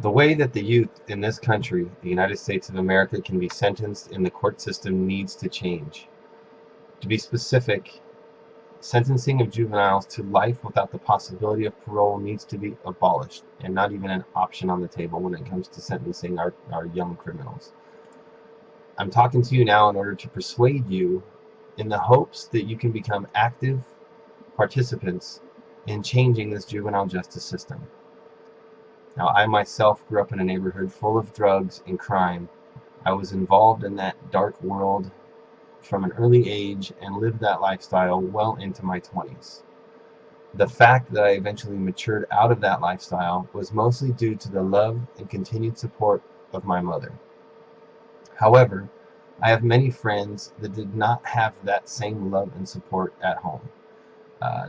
The way that the youth in this country, the United States of America, can be sentenced in the court system needs to change. To be specific, sentencing of juveniles to life without the possibility of parole needs to be abolished and not even an option on the table when it comes to sentencing our young criminals. I'm talking to you now in order to persuade you in the hopes that you can become active participants in changing this juvenile justice system. Now, I myself grew up in a neighborhood full of drugs and crime. I was involved in that dark world from an early age and lived that lifestyle well into my 20s. The fact that I eventually matured out of that lifestyle was mostly due to the love and continued support of my mother. However, I have many friends that did not have that same love and support at home.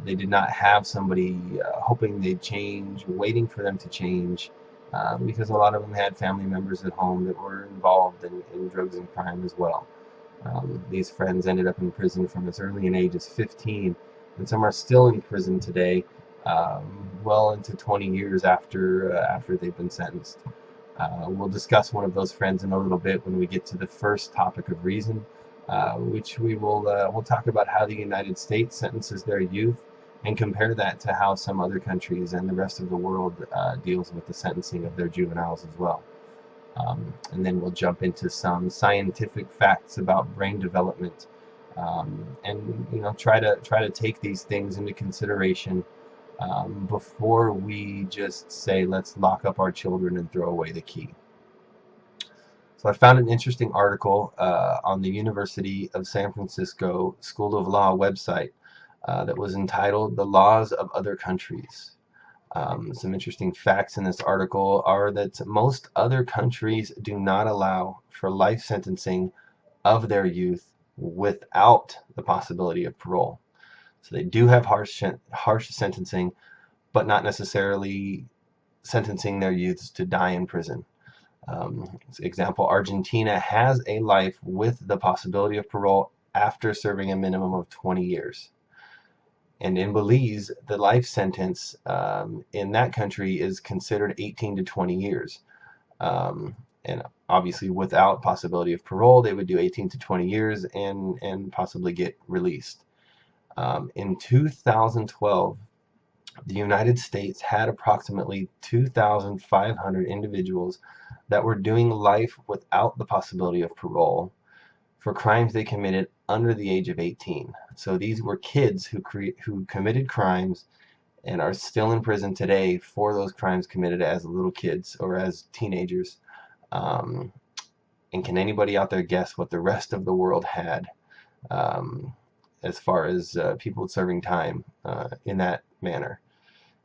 They did not have somebody hoping they'd change, waiting for them to change, because a lot of them had family members at home that were involved in drugs and crime as well. These friends ended up in prison from as early an age as 15, and some are still in prison today, well into 20 years after they've been sentenced. We'll discuss one of those friends in a little bit when we get to the first topic of reason, which we'll talk about how the United States sentences their youth and compare that to how some other countries and the rest of the world deals with the sentencing of their juveniles as well. And then we'll jump into some scientific facts about brain development, and try to take these things into consideration before we just say let's lock up our children and throw away the key. So I found an interesting article on the University of San Francisco School of Law website that was entitled "The Laws of Other Countries." Some interesting facts in this article are that most other countries do not allow for life sentencing of their youth without the possibility of parole. So they do have harsh sentencing, but not necessarily sentencing their youths to die in prison. Example, Argentina has a life with the possibility of parole after serving a minimum of 20 years. And in Belize, the life sentence in that country is considered 18 to 20 years. And obviously, without possibility of parole, they would do 18 to 20 years and possibly get released. In 2012, the United States had approximately 2,500 individuals that were doing life without the possibility of parole for crimes they committed under the age of 18. So these were kids who committed crimes and are still in prison today for those crimes committed as little kids or as teenagers. And can anybody out there guess what the rest of the world had as far as people serving time in that manner?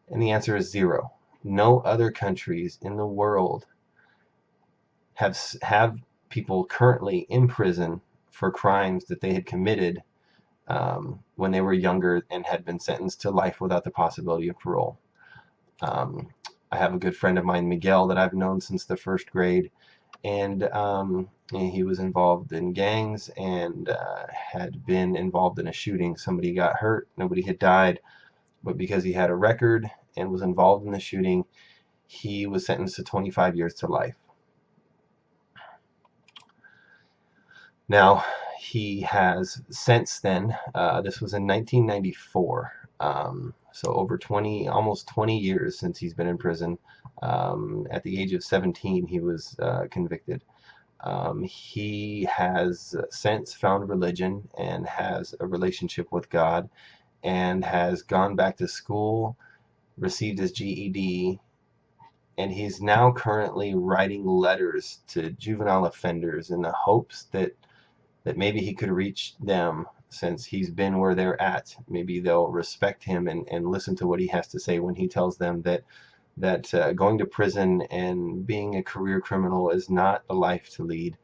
And the answer is zero. No other countries in the world have people currently in prison for crimes that they had committed when they were younger and had been sentenced to life without the possibility of parole. I have a good friend of mine, Miguel, that I've known since the first grade, and he was involved in gangs and had been involved in a shooting. Somebody got hurt, nobody had died, but because he had a record and was involved in the shooting, he was sentenced to 25 years to life. Now, he has since then, this was in 1994, so over 20, almost 20 years since he's been in prison. At the age of 17, he was convicted. He has since found religion and has a relationship with God and has gone back to school, received his GED, and he's now currently writing letters to juvenile offenders in the hopes that maybe he could reach them since he's been where they're at. Maybe they'll respect him and listen to what he has to say when he tells them that going to prison and being a career criminal is not a life to lead,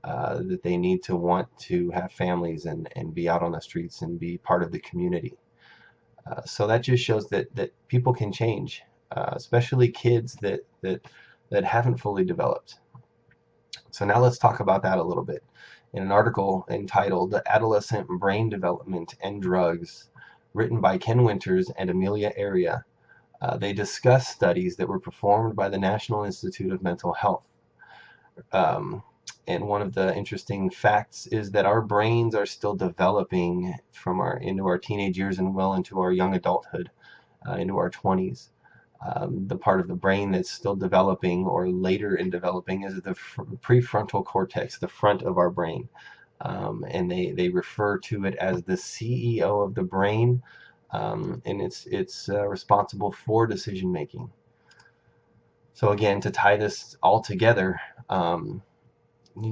that they need to want to have families and be out on the streets and be part of the community. So that just shows that people can change, especially kids that haven't fully developed. So now let's talk about that a little bit. In an article entitled "Adolescent Brain Development and Drugs," written by Ken Winters and Amelia Area, They discuss studies that were performed by the National Institute of Mental Health. Um, and one of the interesting facts is that our brains are still developing into our teenage years and well into our young adulthood, into our 20s. The part of the brain that's still developing or later in developing is the prefrontal cortex, the front of our brain. And they refer to it as the CEO of the brain, and it's responsible for decision making. So again, to tie this all together,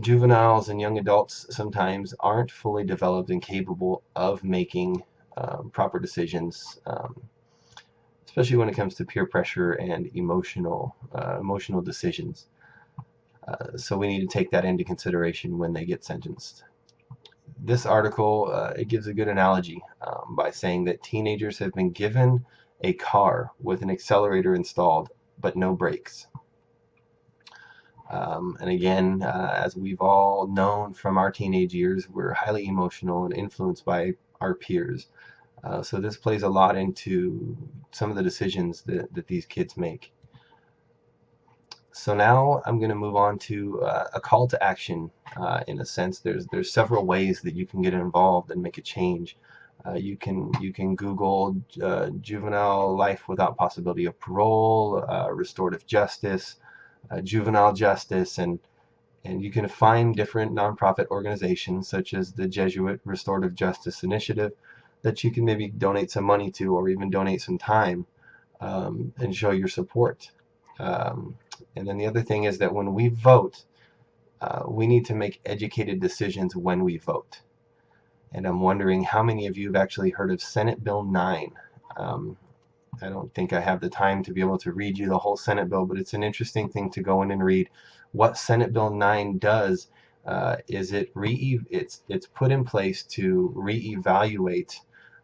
juveniles and young adults sometimes aren't fully developed and capable of making proper decisions, especially when it comes to peer pressure and emotional decisions. So we need to take that into consideration when they get sentenced. This article, it gives a good analogy by saying that teenagers have been given a car with an accelerator installed, but no brakes. And again, as we've all known from our teenage years, we're highly emotional and influenced by our peers. So this plays a lot into some of the decisions that these kids make. So now I'm going to move on to a call to action. In a sense, there's several ways that you can get involved and make a change. You can Google juvenile life without possibility of parole, restorative justice, juvenile justice, and you can find different nonprofit organizations such as the Jesuit Restorative Justice Initiative that you can maybe donate some money to, or even donate some time and show your support. And then the other thing is that when we vote, we need to make educated decisions when we vote. And I'm wondering how many of you have actually heard of Senate Bill 9. I don't think I have the time to be able to read you the whole Senate bill, but it's an interesting thing to go in and read. What Senate Bill 9 does is it's put in place to reevaluate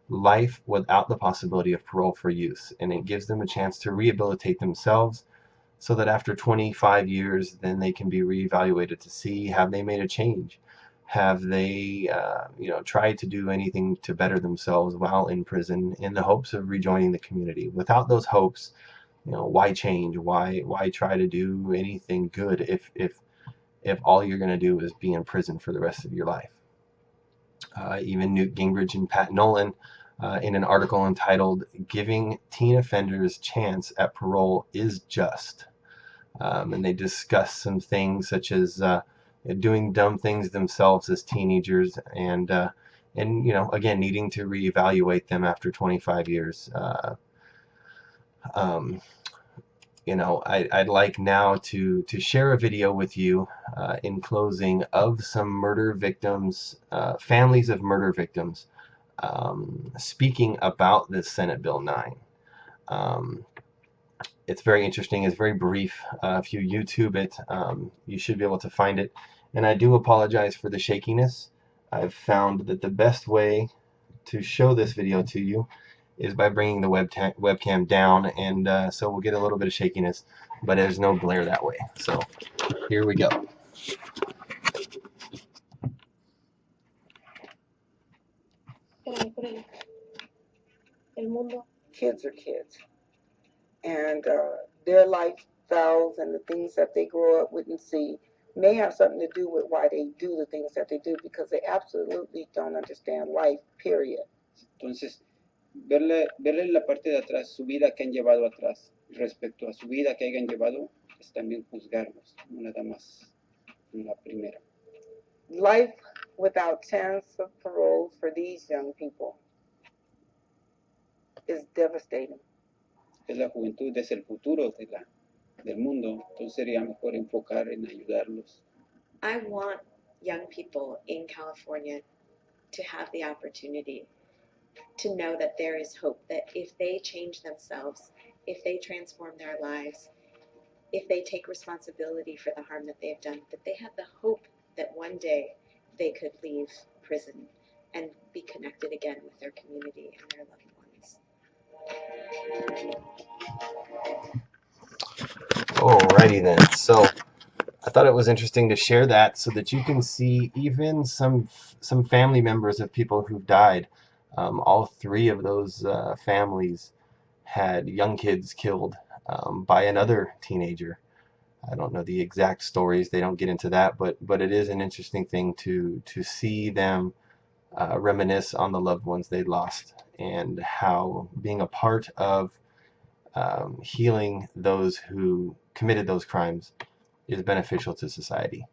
life without the possibility of parole for youth, and it gives them a chance to rehabilitate themselves so that after 25 years, then they can be reevaluated to see, have they made a change? Have they tried to do anything to better themselves while in prison in the hopes of rejoining the community? Without those hopes, why change? Why try to do anything good if all you're going to do is be in prison for the rest of your life? Even Newt Gingrich and Pat Nolan, in an article entitled "Giving Teen Offenders Chance at Parole is Just," and they discuss some things such as doing dumb things themselves as teenagers, and again, needing to reevaluate them after 25 years. I'd like now to share a video with you in closing of some murder victims, families of murder victims, speaking about this Senate Bill 9. It's very interesting. It's very brief. If you YouTube it, you should be able to find it. And I do apologize for the shakiness. I've found that the best way to show this video to you is by bringing the webcam down, and so we'll get a little bit of shakiness, but there's no glare that way. So here we go. Kids are kids, and their lifestyles and the things that they grow up with and see may have something to do with why they do the things that they do, because they absolutely don't understand life, period. Entonces, verle la parte de atrás, su vida que han llevado atrás, respecto a su vida que hayan llevado, es también juzgarlos, no nada más en la primera. Life without chance of parole for these young people is devastating. Es la juventud, es el futuro del mundo, entonces sería mejor enfocar en ayudarlos. I want young people in California to have the opportunity to know that there is hope, that if they change themselves, if they transform their lives, if they take responsibility for the harm that they've done, that they have the hope that one day they could leave prison and be connected again with their community and their loved ones. Alrighty then. So I thought it was interesting to share that so that you can see even some family members of people who've died. All three of those families had young kids killed by another teenager. I don't know the exact stories; they don't get into that, but it is an interesting thing to see them reminisce on the loved ones they lost, and how being a part of healing those who committed those crimes is beneficial to society.